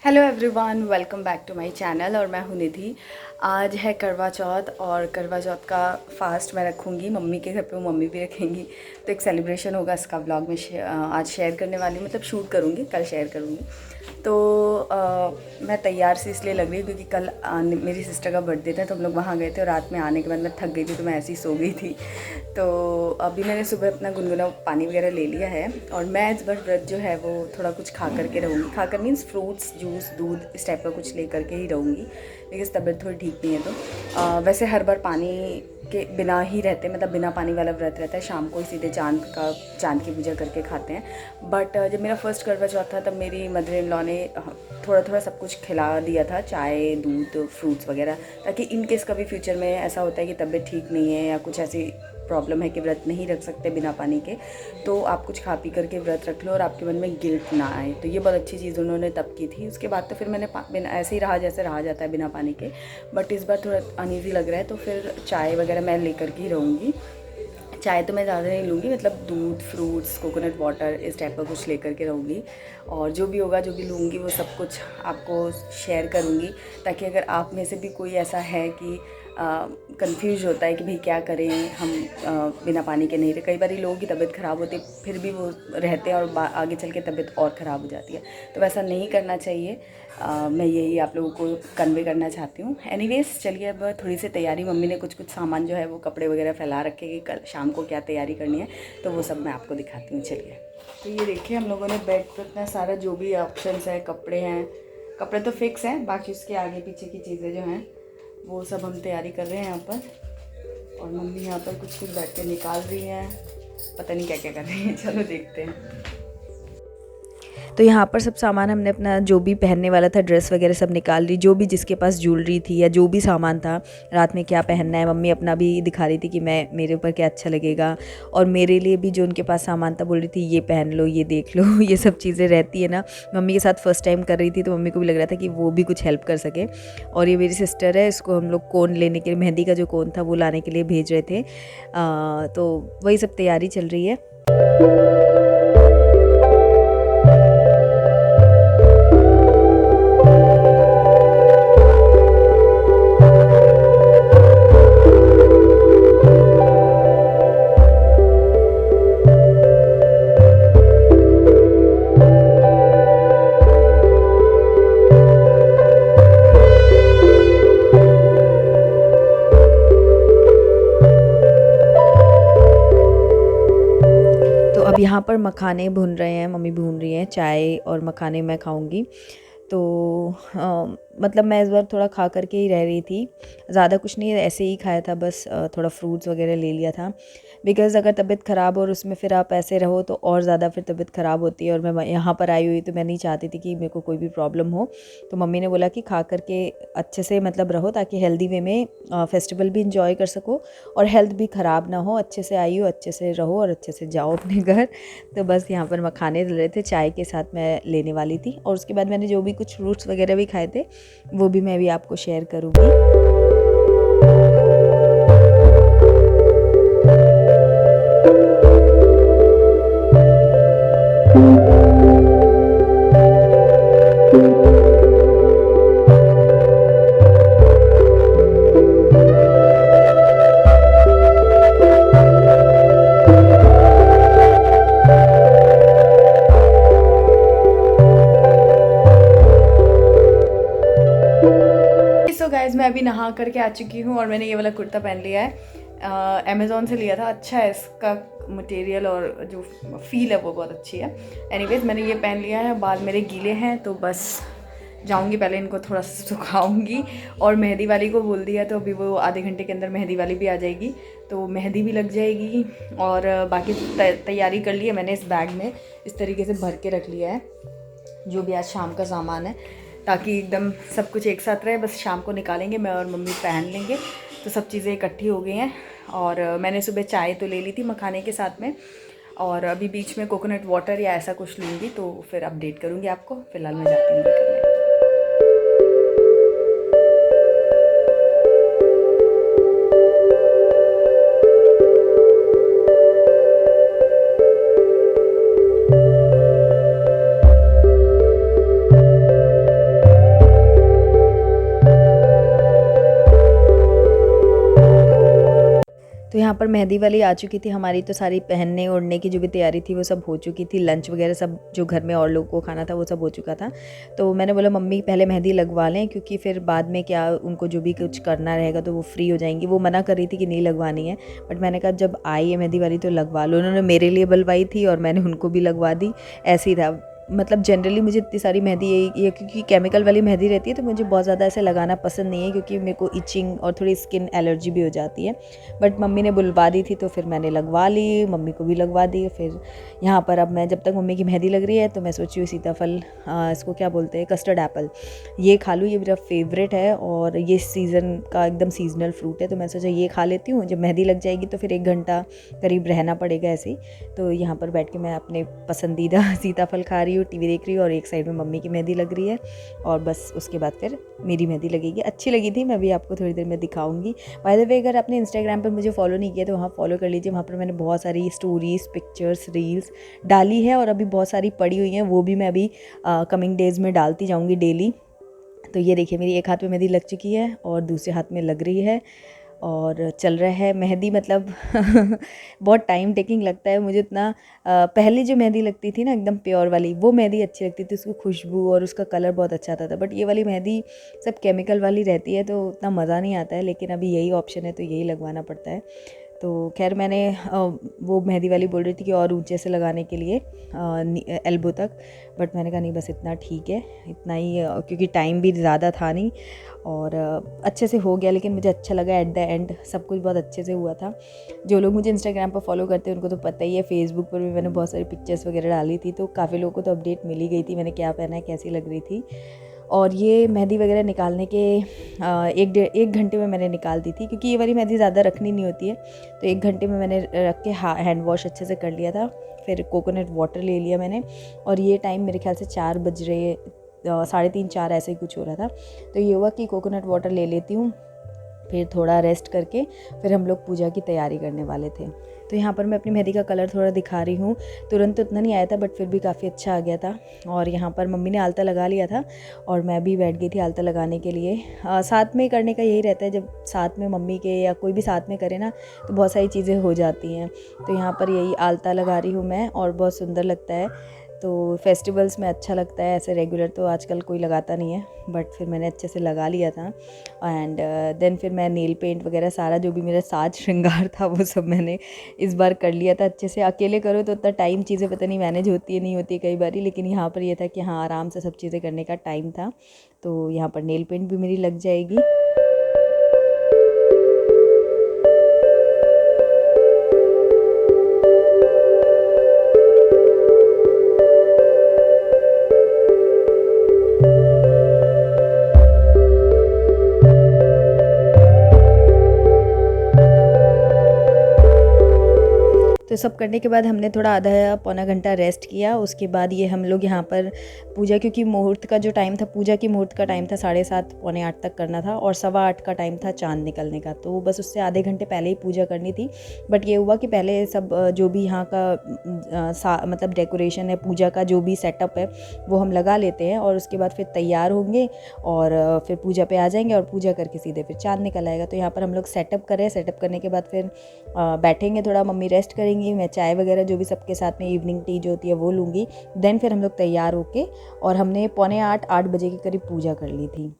Hello everyone, welcome back to my channel. और मैं हूँ निधि। आज है करवा चौथ और करवा चौथ का फास्ट मैं रखूँगी। मम्मी के घर पे वो मम्मी भी रखेंगी, तो एक सेलिब्रेशन होगा। इसका व्लॉग में आज शेयर करने वाली हूँ, मतलब शूट करूँगी, कल शेयर करूँगी। तो मैं तैयार से इसलिए लग रही हूँ क्योंकि कल मेरी सिस्टर का बर्थडे था, तो हम लोग वहाँ गए थे और रात में आने के बाद मैं थक गई थी, तो मैं ऐसे ही सो गई थी। तो अभी मैंने सुबह अपना गुनगुना पानी वगैरह ले लिया है और मैं इस बार व्रत जो है वो थोड़ा कुछ खा करके रहूँगी। खाकर मीन्स फ्रूट्स, जूस, दूध, इस टाइप का कुछ ले करके ही रहूँगी, बिकॉज तबीयत थोड़ी ठीक नहीं है। तो वैसे हर बार पानी के बिना ही रहते, मतलब बिना पानी वाला व्रत रहता है। शाम को ही सीधे चांद की पूजा करके खाते हैं। बट जब मेरा फर्स्ट करवा चौथ था, तब मेरी मदर इन लॉ ने थोड़ा थोड़ा सब कुछ खिला दिया था, चाय, दूध, फ्रूट्स वगैरह, ताकि इन केस कभी फ्यूचर में ऐसा होता है कि तबीयत ठीक नहीं है या कुछ ऐसी प्रॉब्लम है कि व्रत नहीं रख सकते बिना पानी के, तो आप कुछ खा पी करके व्रत रख लो और आपके मन में गिल्ट ना आए। तो ये बहुत अच्छी चीज़ उन्होंने तब की थी। उसके बाद तो फिर मैंने बिना ऐसे ही रहा जैसे रहा जाता है बिना पानी के। बट इस बार थोड़ा अनईज़ी लग रहा है, तो फिर चाय वगैरह मैं लेकर के ही रहूँगी। चाय तो मैं ज़्यादा नहीं लूँगी, मतलब दूध, फ्रूट्स, कोकोनट वाटर, इस टाइप का कुछ लेकर के रहूँगी। और जो भी होगा, जो भी लूँगी, वो सब कुछ आपको शेयर करूँगी, ताकि अगर आप में से भी कोई ऐसा है कि कंफ्यूज होता है कि भाई क्या करें हम, बिना पानी के नहीं रहे। कई बार लोगों की तबीयत ख़राब होती है, फिर भी वो रहते हैं और आगे चल के तबीयत और ख़राब हो जाती है। तो वैसा नहीं करना चाहिए। मैं यही आप लोगों को कन्वे करना चाहती हूँ। एनीवेज, चलिए अब थोड़ी सी तैयारी, मम्मी ने कुछ कुछ सामान जो है वो कपड़े वगैरह फैला रखे कि कल शाम को क्या तैयारी करनी है, तो वो सब मैं आपको दिखाती हूँ। चलिए। तो ये देखिए, हम लोगों ने बेड पर इतना सारा जो भी ऑप्शंस है, कपड़े हैं, कपड़े तो फिक्स हैं, बाकी उसके आगे पीछे की चीज़ें जो हैं वो सब हम तैयारी कर रहे हैं यहाँ पर। और मम्मी यहाँ पर कुछ कुछ बैठ के निकाल रही हैं, पता नहीं क्या क्या कर रही हैं। चलो देखते हैं। तो यहाँ पर सब सामान हमने अपना जो भी पहनने वाला था, ड्रेस वगैरह सब निकाल ली, जो भी जिसके पास ज्वेलरी थी या जो भी सामान था रात में क्या पहनना है। मम्मी अपना भी दिखा रही थी कि मैं मेरे ऊपर क्या अच्छा लगेगा, और मेरे लिए भी जो उनके पास सामान था बोल रही थी ये पहन लो, ये देख लो। ये सब चीज़ें रहती है ना, मम्मी के साथ फर्स्ट टाइम कर रही थी, तो मम्मी को भी लग रहा था कि वो भी कुछ हेल्प कर सके। और ये मेरी सिस्टर है, इसको हम लोग कोन लेने के लिए, मेहंदी का जो कोन था वो लाने के लिए भेज रहे थे। तो वही सब तैयारी चल रही है। तो अब यहाँ पर मखाने भून रहे हैं, मम्मी भून रही हैं, चाय और मखाने मैं खाऊंगी। तो मतलब मैं इस बार थोड़ा खा करके ही रह रही थी, ज़्यादा कुछ नहीं, ऐसे ही खाया था बस। थोड़ा फ्रूट्स वगैरह ले लिया था, बिकॉज़ अगर तबीयत ख़राब और उसमें फिर आप ऐसे रहो तो और ज़्यादा फिर तबीयत ख़राब होती है। और मैं यहाँ पर आई हुई तो मैं नहीं चाहती थी कि मेरे को कोई भी प्रॉब्लम हो। तो मम्मी ने बोला कि खा करके अच्छे से मतलब रहो, ताकि हेल्दी वे में फेस्टिवल भी इंजॉय कर सको और हेल्थ भी ख़राब ना हो। अच्छे से आई हो, अच्छे से रहो और अच्छे से जाओ अपने घर। तो बस यहाँ पर मखाने डल रहे थे, चाय के साथ मैं लेने वाली थी। और उसके बाद मैंने जो भी कुछ फ्रूट्स वगैरह भी खाए थे वो भी मैं भी आपको शेयर करूँगी। सो गाइज, मैं अभी नहा करके आ चुकी हूँ और मैंने ये वाला कुर्ता पहन लिया है। अमेज़ोन से लिया था, अच्छा है इसका मटेरियल और जो फील है वो बहुत अच्छी है। एनीवेज, मैंने ये पहन लिया है। बाल मेरे गीले हैं तो बस जाऊंगी, पहले इनको थोड़ा सुखाऊंगी। और मेहंदी वाली को बोल दिया, तो अभी वो आधे घंटे के अंदर मेहंदी वाली भी आ जाएगी, तो मेहंदी भी लग जाएगी। और बाकी तैयारी कर ली है मैंने। इस बैग में इस तरीके से भर के रख लिया है जो भी आज शाम का सामान है, ताकि एकदम सब कुछ एक साथ रहे। बस शाम को निकालेंगे, मैं और मम्मी पहन लेंगे। तो सब चीज़ें इकट्ठी हो गई हैं। और मैंने सुबह चाय तो ले ली थी मखाने के साथ में, और अभी बीच में कोकोनट वाटर या ऐसा कुछ लूँगी, तो फिर अपडेट करूँगी आपको। फ़िलहाल मैं जाती हूँ ये करने। तो यहाँ पर मेहंदी वाली आ चुकी थी, हमारी तो सारी पहनने ओढ़ने की जो भी तैयारी थी वो सब हो चुकी थी, लंच वगैरह सब जो घर में और लोगों को खाना था वो सब हो चुका था। तो मैंने बोला मम्मी पहले मेहंदी लगवा लें, क्योंकि फिर बाद में क्या उनको जो भी कुछ करना रहेगा तो वो फ्री हो जाएंगी। वो मना कर रही थी कि नहीं लगवानी है, बट मैंने कहा जब आई है मेहंदी वाली तो लगवा लो। उन्होंने मेरे लिए बुलवाई थी और मैंने उनको भी लगवा दी, ऐसे ही था। मतलब जनरली मुझे इतनी सारी मेहंदी ये क्योंकि केमिकल वाली मेहंदी रहती है तो मुझे बहुत ज़्यादा ऐसे लगाना पसंद नहीं है, क्योंकि मेरे को इचिंग और थोड़ी स्किन एलर्जी भी हो जाती है। बट मम्मी ने बुलवा दी थी तो फिर मैंने लगवा ली, मम्मी को भी लगवा दी। फिर यहाँ पर अब मैं जब तक मम्मी की मेहंदी लग रही है तो मैं सोची हूँ सीताफल, इसको क्या बोलते हैं, कस्टर्ड एप्पल, ये खा लूँ। ये मेरा फेवरेट है और ये सीज़न का एकदम सीजनल फ्रूट है, तो मैं सोचा ये खा लेती हूँ। जब मेहंदी लग जाएगी तो फिर 1 घंटा करीब रहना पड़ेगा ऐसे ही। तो यहाँ पर बैठ के मैं अपने पसंदीदा सीताफल खा रही हूँ, टीवी देख रही हूँ, और एक साइड में मम्मी की मेहंदी लग रही है, और बस उसके बाद फिर मेरी मेहंदी लगेगी। अच्छी लगी थी, मैं भी आपको थोड़ी देर में दिखाऊंगी। बाय द वे, अगर आपने इंस्टाग्राम पर मुझे फॉलो नहीं किया तो वहाँ फॉलो कर लीजिए। वहाँ पर मैंने बहुत सारी स्टोरीज़, पिक्चर्स, रील्स डाली है, और अभी बहुत सारी पड़ी हुई हैं, वो भी मैं अभी कमिंग डेज़ में डालती जाऊँगी डेली। तो ये देखिए मेरी एक हाथ में मेहंदी लग चुकी है और दूसरे हाथ में लग रही है, और चल रहा है मेहंदी। मतलब बहुत टाइम टेकिंग लगता है मुझे इतना। पहले जो मेहंदी लगती थी ना एकदम प्योर वाली, वो मेहंदी अच्छी लगती थी, उसकी खुशबू और उसका कलर बहुत अच्छा आता था। बट ये वाली मेहंदी सब केमिकल वाली रहती है तो उतना मज़ा नहीं आता है, लेकिन अभी यही ऑप्शन है तो यही लगवाना पड़ता है। तो खैर मैंने वो मेहंदी वाली बोल रही थी कि और ऊंचे से लगाने के लिए एल्बो तक, बट मैंने कहा नहीं बस इतना ठीक है, इतना ही, क्योंकि टाइम भी ज़्यादा था नहीं, और अच्छे से हो गया। लेकिन मुझे अच्छा लगा एट द एंड, सब कुछ बहुत अच्छे से हुआ था। जो लोग मुझे इंस्टाग्राम पर फॉलो करते हैं उनको तो पता ही है, फेसबुक पर भी मैंने बहुत सारी पिक्चर्स वगैरह डाली थी, तो काफ़ी लोगों को तो अपडेट मिल ही गई थी मैंने क्या पहना है, कैसी लग रही थी। और ये मेहंदी वगैरह निकालने के 1 घंटे में मैंने निकाल दी थी, क्योंकि ये वाली मेहंदी ज़्यादा रखनी नहीं होती है। तो 1 घंटे में मैंने रख के हैंड वॉश अच्छे से कर लिया था। फिर कोकोनट वाटर ले लिया मैंने, और ये टाइम मेरे ख्याल से 4 बज रहे, 3:30 4 ऐसे ही कुछ हो रहा था। तो ये हुआ कि कोकोनट वाटर ले लेती हूँ, फिर थोड़ा रेस्ट करके फिर हम लोग पूजा की तैयारी करने वाले थे। तो यहाँ पर मैं अपनी मेहंदी का कलर थोड़ा दिखा रही हूँ। तुरंत तो उतना नहीं आया था, बट फिर भी काफ़ी अच्छा आ गया था। और यहाँ पर मम्मी ने आलता लगा लिया था और मैं भी बैठ गई थी आलता लगाने के लिए। साथ में करने का यही रहता है, जब साथ में मम्मी के या कोई भी साथ में करे ना तो बहुत सारी चीज़ें हो जाती हैं। तो यहाँ पर यही आलता लगा रही हूँ मैं, और बहुत सुंदर लगता है। तो फेस्टिवल्स में अच्छा लगता है, ऐसे रेगुलर तो आजकल कोई लगाता नहीं है, बट फिर मैंने अच्छे से लगा लिया था। एंड देन फिर मैं नेल पेंट वगैरह सारा जो भी मेरा साज श्रृंगार था वो सब मैंने इस बार कर लिया था अच्छे से। अकेले करो तो उतना टाइम चीज़ें पता नहीं मैनेज होती है नहीं होती कई बारी, लेकिन यहाँ पर ये था कि हाँ आराम से सब चीज़ें करने का टाइम था। तो यहाँ पर नेल पेंट भी मेरी लग जाएगी। तो सब करने के बाद हमने थोड़ा आधा पौना घंटा रेस्ट किया। उसके बाद ये हम लोग यहाँ पर पूजा, क्योंकि मुहूर्त का जो टाइम था, पूजा की मुहूर्त का टाइम था 7:30 पौने 8 तक करना था, और 8:15 का टाइम था चांद निकलने का। तो बस उससे आधे घंटे पहले ही पूजा करनी थी। बट ये हुआ कि पहले सब जो भी यहाँ का मतलब डेकोरेशन है, पूजा का जो भी सेटअप है वो हम लगा लेते हैं, और उसके बाद फिर तैयार होंगे और फिर पूजा पे आ जाएंगे, और पूजा करके सीधे फिर चांद निकल आएगा। तो यहाँ पर हम लोग सेटअप करें, सेटअप करने के बाद फिर बैठेंगे थोड़ा, मम्मी रेस्ट करेंगी, मैं चाय वगैरह जो भी सबके साथ में इवनिंग टी जो होती है वो लूँगी। देन फिर हम लोग तैयार होके, और हमने पौने 8 बजे के करीब पूजा कर ली थी।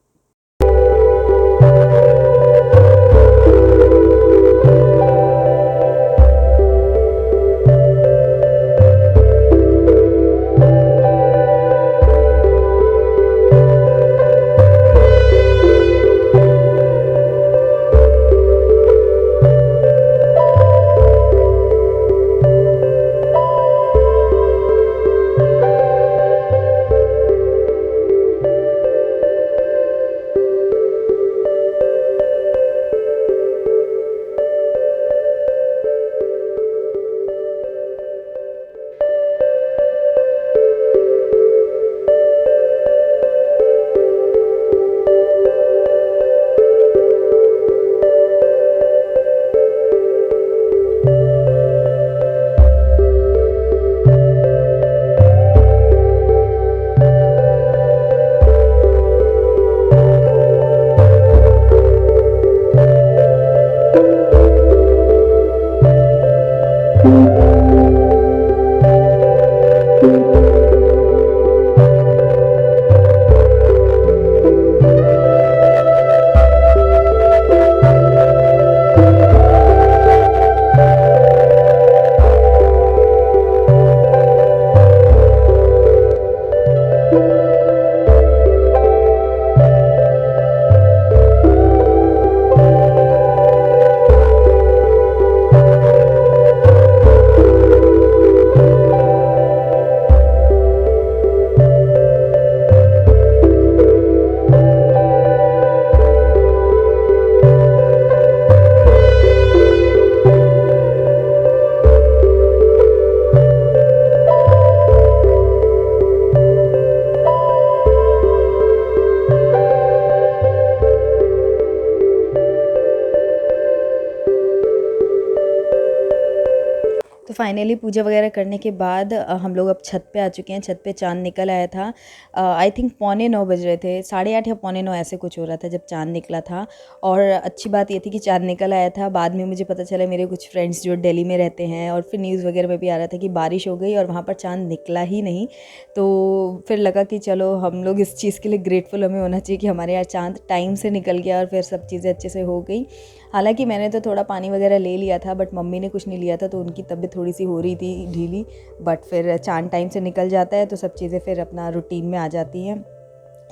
फाइनली पूजा वगैरह करने के बाद हम लोग अब छत पे आ चुके हैं। छत पे चाँद निकल आया था। आई थिंक 8:45 बज रहे थे, 8:30 या 8:45 ऐसे कुछ हो रहा था जब चाँद निकला था। और अच्छी बात ये थी कि चाँद निकल आया था। बाद में मुझे पता चला, मेरे कुछ फ्रेंड्स जो दिल्ली में रहते हैं और फिर न्यूज़ वगैरह में भी आ रहा था कि बारिश हो गई और वहाँ पर चाँद निकला ही नहीं। तो फिर लगा कि चलो हम लोग इस चीज़ के लिए ग्रेटफुल हमें होना चाहिए कि हमारे यहाँ चाँद टाइम से निकल गया और फिर सब चीज़ें अच्छे से हो गई। हालांकि मैंने तो थोड़ा पानी वगैरह ले लिया था, बट मम्मी ने कुछ नहीं लिया था, तो उनकी तबीयत थोड़ी सी हो रही थी ढीली। बट फिर चाँद टाइम से निकल जाता है तो सब चीज़ें फिर अपना रूटीन में आ जाती हैं।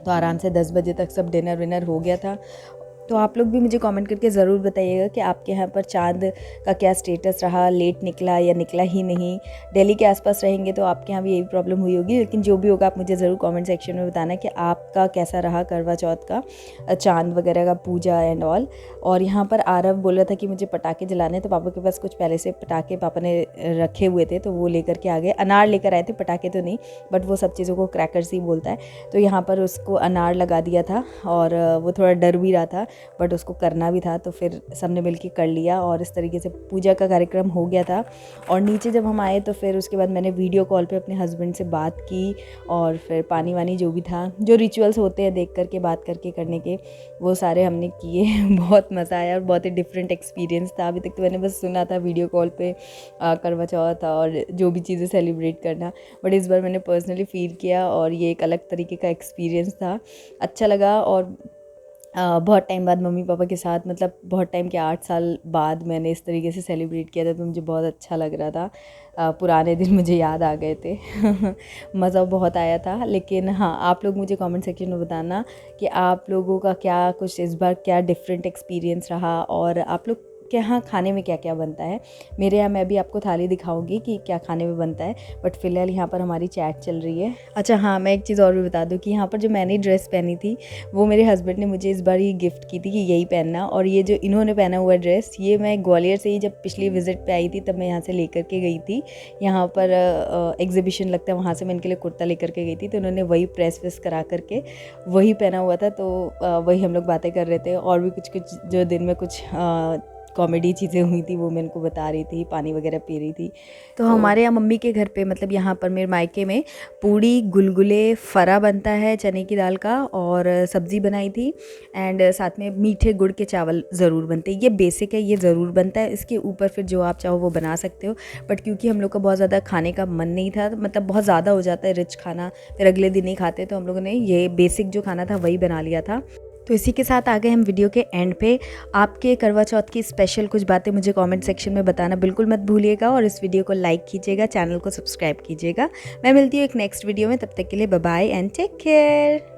तो आराम से 10 बजे तक सब डिनर विनर हो गया था। तो आप लोग भी मुझे कमेंट करके ज़रूर बताइएगा कि आपके यहाँ पर चाँद का क्या स्टेटस रहा, लेट निकला या निकला ही नहीं। दिल्ली के आसपास रहेंगे तो आपके यहाँ भी यही प्रॉब्लम हुई होगी, लेकिन जो भी होगा आप मुझे ज़रूर कमेंट सेक्शन में बताना कि आपका कैसा रहा करवा चौथ का चाँद वगैरह का पूजा एंड ऑल। और यहाँ पर आरव बोल रहा था कि मुझे पटाखे जलाने, तो पापा के पास कुछ पहले से पटाखे पापा ने रखे हुए थे, तो वो लेकर के आ गए। अनार लेकर आए थे, पटाखे तो नहीं, बट वो सब चीज़ों को क्रैकर्स ही बोलता है। तो यहाँ पर उसको अनार लगा दिया था और वो थोड़ा डर भी रहा था, बट उसको करना भी था, तो फिर सबने मिलके कर लिया और इस तरीके से पूजा का कार्यक्रम हो गया था। और नीचे जब हम आए तो फिर उसके बाद मैंने वीडियो कॉल पे अपने हस्बैंड से बात की और फिर पानी वानी जो भी था, जो रिचुअल्स होते हैं देख करके बात करके करने के, वो सारे हमने किए। बहुत मज़ा आया और बहुत ही डिफरेंट एक्सपीरियंस था। अभी तक तो मैंने बस सुना था वीडियो कॉल पे करवा चौथ और जो भी चीज़ें सेलिब्रेट करना, बट इस बार मैंने पर्सनली फ़ील किया और ये एक अलग तरीके का एक्सपीरियंस था। अच्छा लगा। और बहुत टाइम बाद मम्मी पापा के साथ, मतलब बहुत टाइम के 8 साल बाद मैंने इस तरीके से सेलिब्रेट किया था, तो मुझे बहुत अच्छा लग रहा था। पुराने दिन मुझे याद आ गए थे। मज़ा बहुत आया था। लेकिन हाँ, आप लोग मुझे कमेंट सेक्शन में बताना कि आप लोगों का क्या कुछ इस बार क्या डिफरेंट एक्सपीरियंस रहा और आप लोग के यहाँ खाने में क्या क्या बनता है। मेरे यहाँ मैं भी आपको थाली दिखाऊंगी कि क्या खाने में बनता है, बट फिलहाल यहाँ पर हमारी चैट चल रही है। अच्छा हाँ, मैं एक चीज़ और भी बता दूँ कि यहाँ पर जो मैंने ड्रेस पहनी थी वो मेरे हस्बैंड ने मुझे इस बार ही गिफ्ट की थी कि यही पहनना। और ये जो इन्होंने पहना हुआ ड्रेस, ये मैं ग्वालियर से ही जब पिछली विजिट पे आई थी तब मैं यहाँ से लेकर के गई थी। यहाँ पर एग्जीबिशन लगता है, वहाँ से मैं इनके लिए कुर्ता लेकर के गई थी, तो उन्होंने वही प्रेस वेस करा करके वही पहना हुआ था। तो वही हम लोग बातें कर रहे थे और भी कुछ कुछ जो दिन में कुछ कॉमेडी चीज़ें हुई थी वो मैं इनको बता रही थी, पानी वगैरह पी रही थी। तो हमारे यहाँ मम्मी के घर पे, मतलब यहाँ पर मेरे मायके में, पूड़ी, गुलगुले, फरा बनता है चने की दाल का, और सब्ज़ी बनाई थी एंड साथ में मीठे गुड़ के चावल ज़रूर बनते हैं। ये बेसिक है, ये ज़रूर बनता है। इसके ऊपर फिर जो आप चाहो वो बना सकते हो, बट क्योंकि हम लोग का बहुत ज़्यादा खाने का मन नहीं था, मतलब बहुत ज़्यादा हो जाता है रिच खाना, फिर अगले दिन नहीं खाते, तो हम लोगों ने ये बेसिक जो खाना था वही बना लिया था। तो इसी के साथ आ गए हम वीडियो के एंड पे। आपके करवा चौथ की स्पेशल कुछ बातें मुझे कमेंट सेक्शन में बताना बिल्कुल मत भूलिएगा और इस वीडियो को लाइक कीजिएगा, चैनल को सब्सक्राइब कीजिएगा। मैं मिलती हूँ एक नेक्स्ट वीडियो में, तब तक के लिए bye bye and take care.